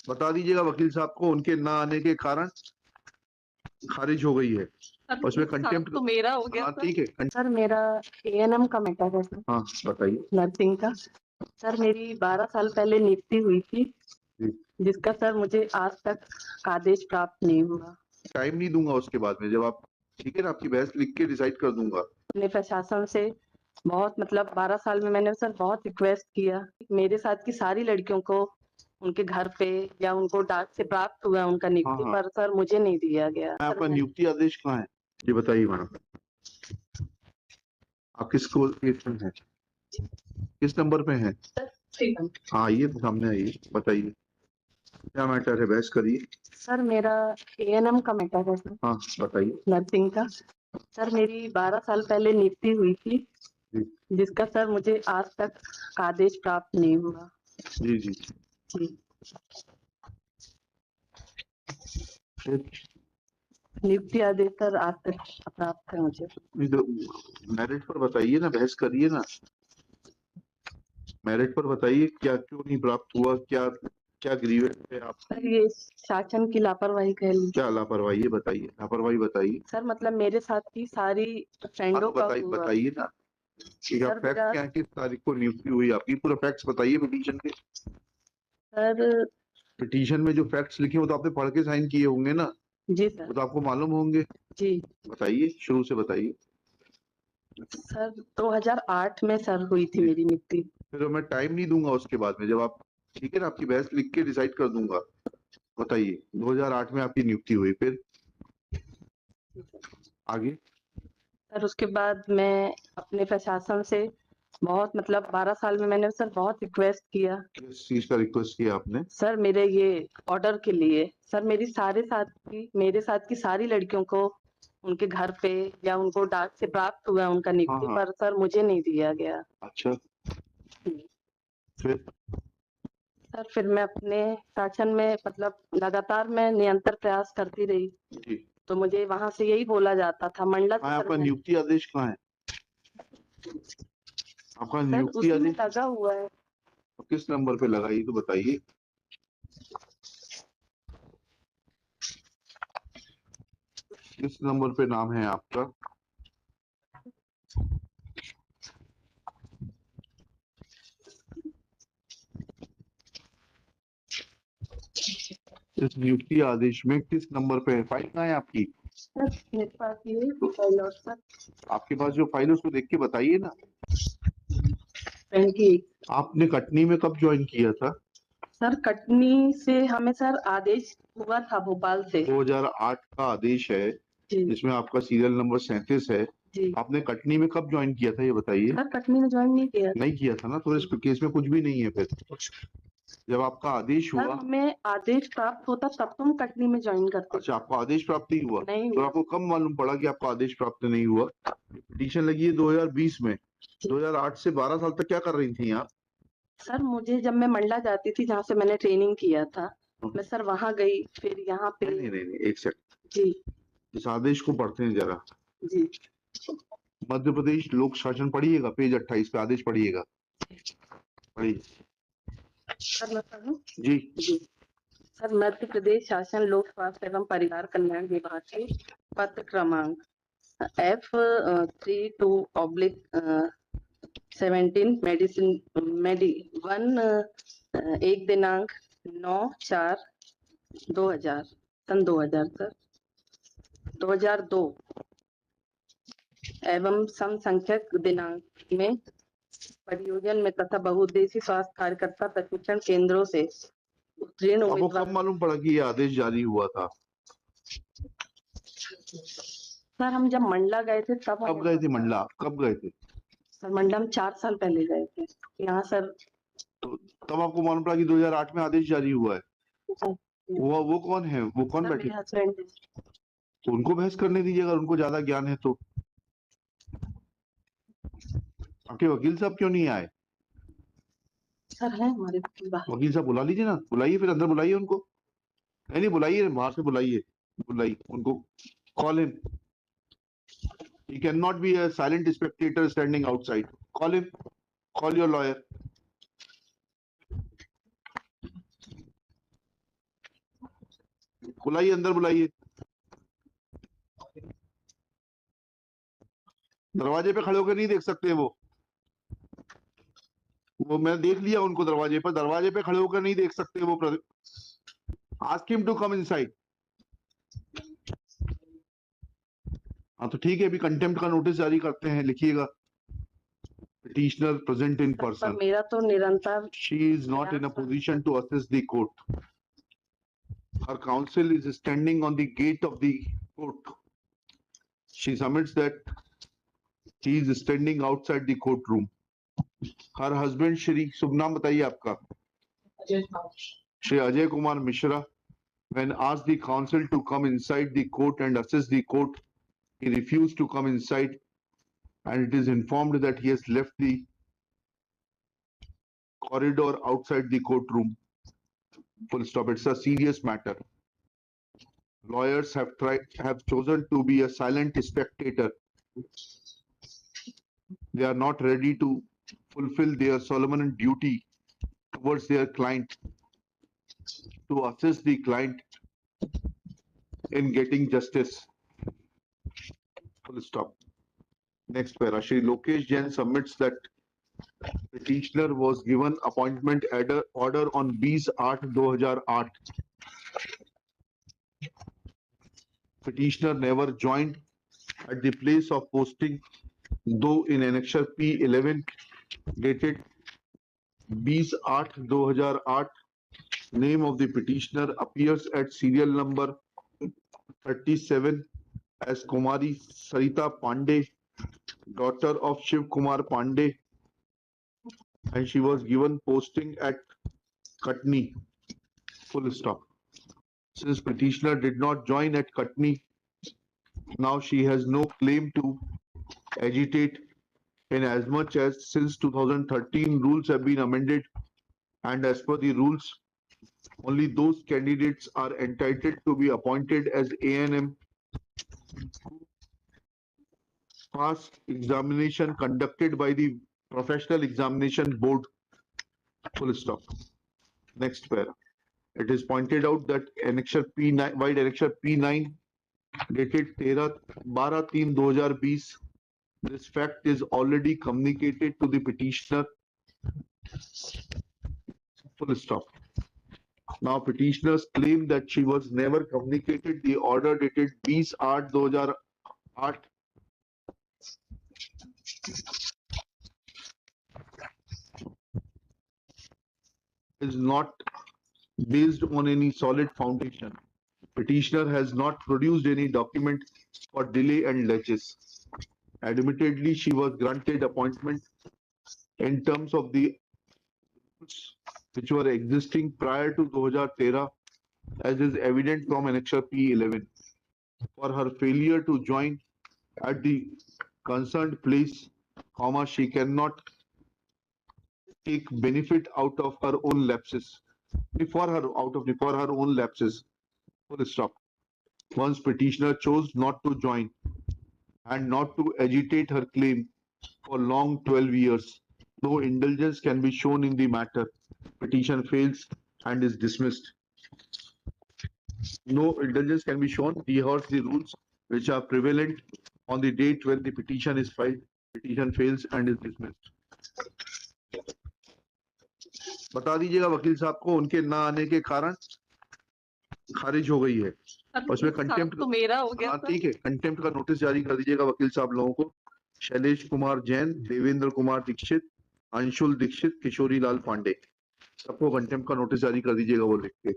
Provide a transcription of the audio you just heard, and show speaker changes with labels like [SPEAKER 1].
[SPEAKER 1] बता दीजिएगा वकील साहब को, उनके ना आने के कारण खारिज हो गई है। उसमें कंटेम्प्ट
[SPEAKER 2] तो मेरा हो गया।
[SPEAKER 1] हाँ ठीक है।
[SPEAKER 2] सर मेरा एएनएम का मैटर है सर,
[SPEAKER 1] हाँ बताइए।
[SPEAKER 2] नर्सिंग का। सर मेरी 12 साल पहले नियुक्ति हुई थी, जिसका सर मुझे आज तक आदेश प्राप्त नहीं हुआ।
[SPEAKER 1] टाइम नहीं दूंगा उसके बाद में, जब आप ठीक है ना, आपकी बहस लिख के डिसाइड कर दूंगा।
[SPEAKER 2] अपने प्रशासन से बहुत 12 साल में मैंने सर बहुत रिक्वेस्ट किया। मेरे साथ की सारी लड़कियों को उनके घर पे या उनको डाक से प्राप्त हुआ उनका नियुक्ति, पर सर मुझे नहीं दिया गया।
[SPEAKER 1] आपका नियुक्ति आदेश कहाँ है ये बताइए मैडम। आप किस स्टेशन है, किस नंबर पे है? हाँ ये सामने आइए, बताइए क्या मैटर है, बहस करिए।
[SPEAKER 2] सर मेरा एएनएम का मैटर है सर।
[SPEAKER 1] हाँ बताइए।
[SPEAKER 2] नर्सिंग का। सर मेरी 12 साल पहले नियुक्ति हुई थी, जिसका सर मुझे आज तक आदेश प्राप्त नहीं हुआ।
[SPEAKER 1] जी जी
[SPEAKER 2] जी। नियुक्ति आदेश सर आज तक प्राप्त है मुझे।
[SPEAKER 1] मेरिट पर बताइए ना, बहस करिए ना, मेरिट पर बताइए क्या क्यों नहीं प्राप्त हुआ, क्या क्या ग्रीवेंस है आप?
[SPEAKER 2] सर ये शासन की लापरवाही कह लीजिए।
[SPEAKER 1] क्या लापरवाही है बताइए, लापरवाही बताइए।
[SPEAKER 2] सर मेरे साथ की सारी फ्रेंडों का हुआ।
[SPEAKER 1] बताइए ना, फैक्ट क्या है, किस तारीख को नियुक्ति हुई आपकी, पूरा फैक्ट्स बताइए पिटीशन के।
[SPEAKER 2] सर
[SPEAKER 1] पिटीशन में जो फैक्ट्स लिखे वो तो आपने पढ़ के साइन किए होंगे ना?
[SPEAKER 2] जी सर।
[SPEAKER 1] वो तो आपको मालूम होंगे।
[SPEAKER 2] जी
[SPEAKER 1] बताइए, शुरू से बताइए।
[SPEAKER 2] सर 2008 में सर हुई थी मेरी नियुक्ति।
[SPEAKER 1] फिर मैं टाइम नहीं दूंगा उसके बाद में, जब आप ठीक है ना, आपकी बहस लिख के डिसाइड कर दूंगा। बताइए 2008 में आपकी नियुक्ति हुई, फिर आगे?
[SPEAKER 2] सर उसके बाद मैं अपने प्रशासन से बहुत 12 साल में मैंने सर बहुत रिक्वेस्ट किया।
[SPEAKER 1] किस चीज का रिक्वेस्ट किया आपने?
[SPEAKER 2] सर मेरे ये ऑर्डर के लिए। सर मेरे साथ की सारी लड़कियों को उनके घर पे या उनको डाक से प्राप्त हुआ उनका नियुक्ति, पर सर मुझे नहीं दिया गया।
[SPEAKER 1] अच्छा
[SPEAKER 2] फिर मैं अपने शासन में लगातार मैं निरंतर प्रयास करती रही, तो मुझे वहां से यही बोला जाता था मंडला से
[SPEAKER 1] आपका नियुक्ति आदेश कहाँ है? आपका नियुक्ति आदेश
[SPEAKER 2] लगा हुआ है।
[SPEAKER 1] किस नंबर पे लगा ये तो बताइए। किस नंबर पे नाम है आपका? इस नियुक्ति आदेश में किस नंबर पे है? फाइल कहाँ है आपकी?
[SPEAKER 2] मेरे पास ये फाइल और सर।
[SPEAKER 1] आपके पास जो फाइल है उसको देख के बताइए ना।
[SPEAKER 2] की
[SPEAKER 1] आपने कटनी में कब ज्वाइन किया था?
[SPEAKER 2] सर कटनी से हमें सर आदेश हुआ था भोपाल से।
[SPEAKER 1] 2008 का आदेश है जिसमें आपका सीरियल नंबर 37 है। आपने कटनी में कब ज्वाइन किया था ये बताइए।
[SPEAKER 2] सर कटनी में ज्वाइन नहीं किया
[SPEAKER 1] था ना, तो इस केस में कुछ भी नहीं है। फिर जब आपका आदेश हुआ,
[SPEAKER 2] हमें आदेश प्राप्त होता तब तुम कटनी में ज्वाइन करते।
[SPEAKER 1] अच्छा आपको आदेश प्राप्त नहीं हुआ?
[SPEAKER 2] नहीं
[SPEAKER 1] तो आपको कब मालूम पड़ा कि आपका आदेश प्राप्त नहीं हुआ? पिटीशन लगी है 2020 में। 2008 से 12 साल तक क्या कर रही थी आप?
[SPEAKER 2] सर मुझे जब मैं मंडला जाती थी जहाँ से मैंने ट्रेनिंग किया था, मैं सर वहाँ गई, फिर यहाँ पे
[SPEAKER 1] नहीं एक सेकंड
[SPEAKER 2] जी
[SPEAKER 1] इस आदेश को पढ़ते हैं जरा।
[SPEAKER 2] जी।
[SPEAKER 1] मध्य प्रदेश लोक शासन पढ़िएगा, पेज 28 पे आदेश पढ़िएगा, पढ़िए जी।
[SPEAKER 2] सर मध्य प्रदेश शासन लोक स्वास्थ्य एवं परिवार कल्याण विभाग के पत्र क्रमांक F32/17 एक दिनांक 9/4/2000 सन 2000 सर 2002 एवं समसंख्यक दिनांक में परियोजन में तथा बहुउद्देशीय स्वास्थ्य कार्यकर्ता प्रशिक्षण केंद्रों से उत्तीर्ण
[SPEAKER 1] आपको कब मालूम पड़ा कि ये आदेश जारी हुआ था?
[SPEAKER 2] सर हम जब मंडला गए थे तब।
[SPEAKER 1] कब गए थे मंडला? कब गए थे?
[SPEAKER 2] सर मंडला हम 4 साल पहले गए थे यहाँ सर।
[SPEAKER 1] तो तब आपको मालूम पड़ा कि 2008 में आदेश जारी हुआ है। वो कौन है, वो कौन बैठे?
[SPEAKER 2] हस्बैंड।
[SPEAKER 1] तो उनको बहस करने दीजिए अगर उनको ज्यादा ज्ञान है तो। आपके वकील साहब क्यों नहीं आए?
[SPEAKER 2] सर है हमारे
[SPEAKER 1] वकील साहब बुला लीजिए ना, बुलाइए, फिर अंदर बुलाइए उनको। नहीं बुलाइए, बाहर से बुलाइए, बुलाइए उनको, call him. He cannot be a silent spectator standing outside. Call him. Call your lawyer. बुलाइए, अंदर बुलाइए। दरवाजे पे खड़े होकर नहीं देख सकते वो मैं देख लिया उनको दरवाजे पे खड़े होकर नहीं देख सकते वो। Ask him to come inside. हाँ तो ठीक है, अभी कंटेम्प्ट का नोटिस जारी करते हैं, लिखिएगा। Petitioner present in
[SPEAKER 2] पर
[SPEAKER 1] person.
[SPEAKER 2] मेरा तो निरंतर
[SPEAKER 1] She is not in a position to assist the court. Her counsel is standing on the gate of the court. She submits that he is standing outside the courtroom. Her husband Shri, शुभ नाम बताइए आपका? Shri Ajay Kumar Mishra, when asked the counsel to come inside the court and assist the court, he refused to come inside, and it is informed that he has left the corridor outside the courtroom. Full stop. It's a serious matter. Lawyers have chosen to be a silent spectator. They are not ready to fulfill their solemn duty towards their client, to assist the client in getting justice. Full stop. Next para. Shri Lokesh Jain submits that petitioner was given appointment order on 20/8/2008. Petitioner never joined at the place of posting, though in Annexure P11 dated 20/8/2008, name of the petitioner appears at serial number 37 as Kumari Sarita Pandey, daughter of Shiv Kumar Pandey, and she was given posting at Katni. Full stop. Since petitioner did not join at Katni, now she has no claim to agitate, in as much as since 2013 rules have been amended, and as per the rules, only those candidates are entitled to be appointed as A&M pass examination conducted by the Professional Examination Board. Full stop. Next para. It is pointed out that Annexure P9, Wide Annexure P9 dated 12/3/2020, this fact is already communicated to the petitioner. Full stop. Now petitioners claim that she was never communicated the order dated 20/8/2008 is not based on any solid foundation. Petitioner has not produced any document for delay and laches. Admittedly, she was granted appointment in terms of the which were existing prior to 2013, as is evident from Annexure P11. For her failure to join at the concerned place, she cannot take benefit out of her own lapses. For her own lapses. Full stop. Once petitioner chose not to join and not to agitate her claim for long 12 years, no indulgence can be shown in the matter. Petition fails and is dismissed. No indulgence can be shown. He hears the rules which are prevalent on the date when the petition is filed. Petition fails and is dismissed. बता दीजिएगा वकील साहब को उनके ना आने के कारण खारिज हो गई है। उसमें कंटेम्प्ट
[SPEAKER 2] तो मेरा हो गया।
[SPEAKER 1] हाँ ठीक है, कंटेम्प्ट का नोटिस जारी कर दीजिएगा वकील साहब लोगों को। शैलेश कुमार जैन, देवेंद्र कुमार दीक्षित, अंशुल दीक्षित, किशोरी लाल पांडे, सबको कंटेम्प्ट का नोटिस जारी कर दीजिएगा वो लिख के।